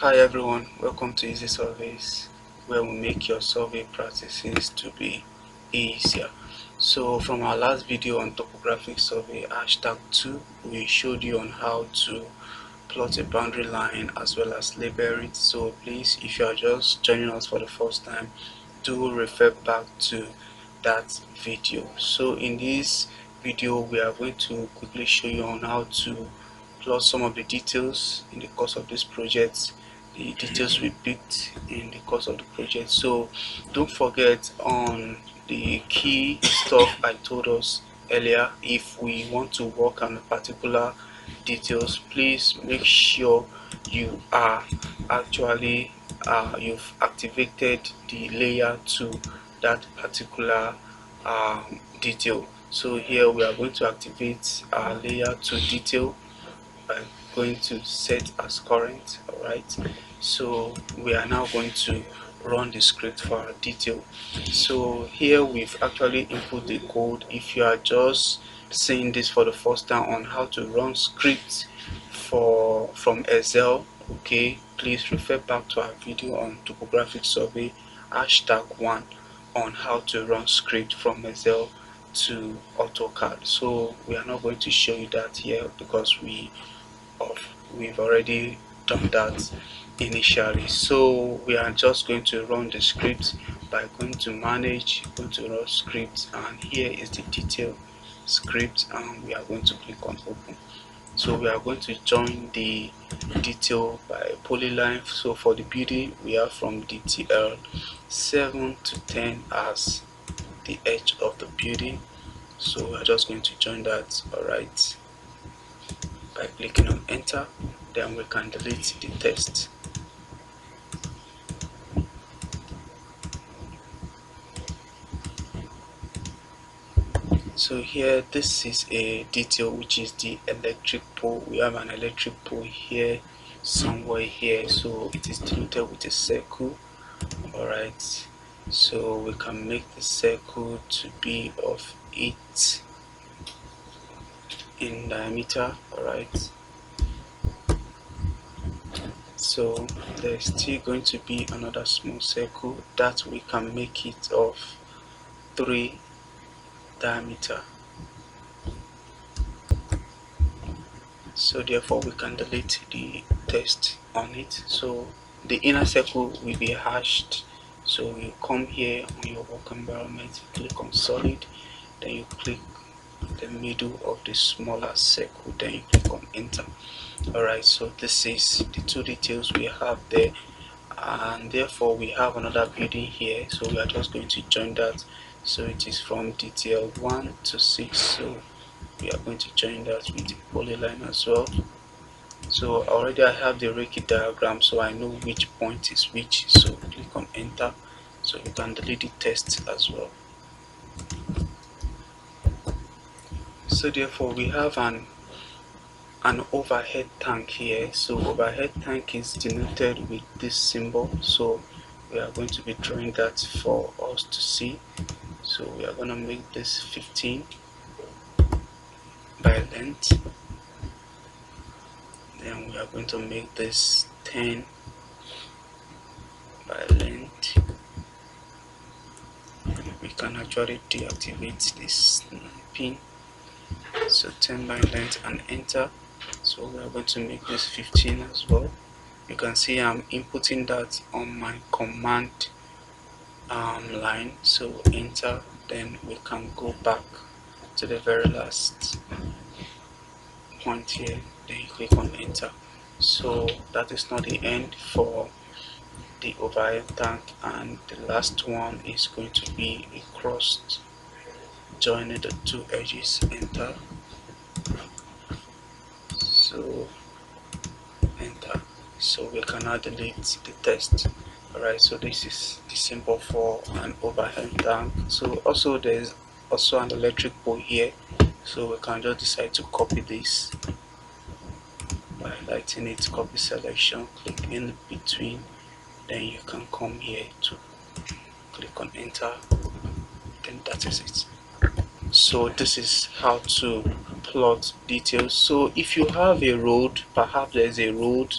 Hi everyone, welcome to Easy Surveys, where we make your survey practices to be easier. So from our last video on topographic survey hashtag 2, we showed you on how to plot a boundary line as well as label it. So please, if you are just joining us for the first time, do refer back to that video. So in this video, we are going to quickly show you on how to plot some of the details in the course of this project, the details we picked in the course of the project. So don't forget on the key stuff I told us earlier. If we want to work on a particular details, please make sure you are actually you've activated the layer to that particular detail. So here we are going to activate our layer to detail by going to set as current. Alright, so we are now going to run the script for our detail. So here we've actually input the code. If you are just seeing this for the first time on how to run scripts from Excel, okay, please refer back to our video on topographic survey hashtag 1 on how to run script from Excel to AutoCAD. So we are not going to show you that here because we've already done that initially. So we are just going to run the script by going to manage, going to run script, and here is the detail script, and we are going to click on open. So we are going to join the detail by polyline. So for the building, we have from DTL 7 to 10 as the edge of the building. So we are just going to join that. Alright, by clicking on enter, then we can delete the text. So here, this is a detail which is the electric pole. We have an electric pole here somewhere here, so it is denoted with a circle. Alright, so we can make the circle to be of 8 in diameter. Alright, so there's still going to be another small circle that we can make it of 3 diameter. So therefore we can delete the text on it. So the inner circle will be hashed. So you come here on your work environment, click on solid, then you click the middle of the smaller circle, then you click on enter. Alright, so this is the two details we have there, and therefore we have another building here, so we are just going to join that. So it is from detail 1 to 6, so we are going to join that with the polyline as well. So already I have the Reiki diagram, so I know which point is which, so click on enter, so you can delete the text as well. So therefore we have an overhead tank here. So overhead tank is denoted with this symbol, so we are going to be drawing that for us to see. So we are going to make this 15 by length, then we are going to make this 10 by length. We can actually deactivate this pin, so 10 by length and enter. So we are going to make this 15 as well. You can see I'm inputting that on my command line, so enter, then we can go back to the very last point here, then you click on enter. So that is not the end for the overhead tank, and the last one is going to be a cross joining the two edges, enter, so enter. So we can now delete the text. Alright, so this is the symbol for an overhead tank. So also there's also an electric pole here, so we can just decide to copy this by highlighting it, copy selection, click in between, then you can come here to click on enter, then that is it. So this is how to plot details. So if you have a road, perhaps there's a road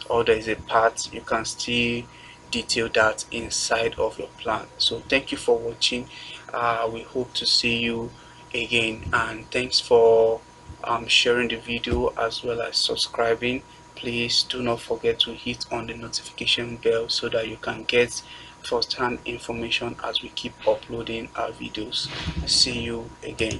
or there is a part, you can still detail that inside of your plan. So thank you for watching. We hope to see you again, and thanks for sharing the video as well as subscribing. Please do not forget to hit on the notification bell so that you can get first-hand information as we keep uploading our videos. See you again.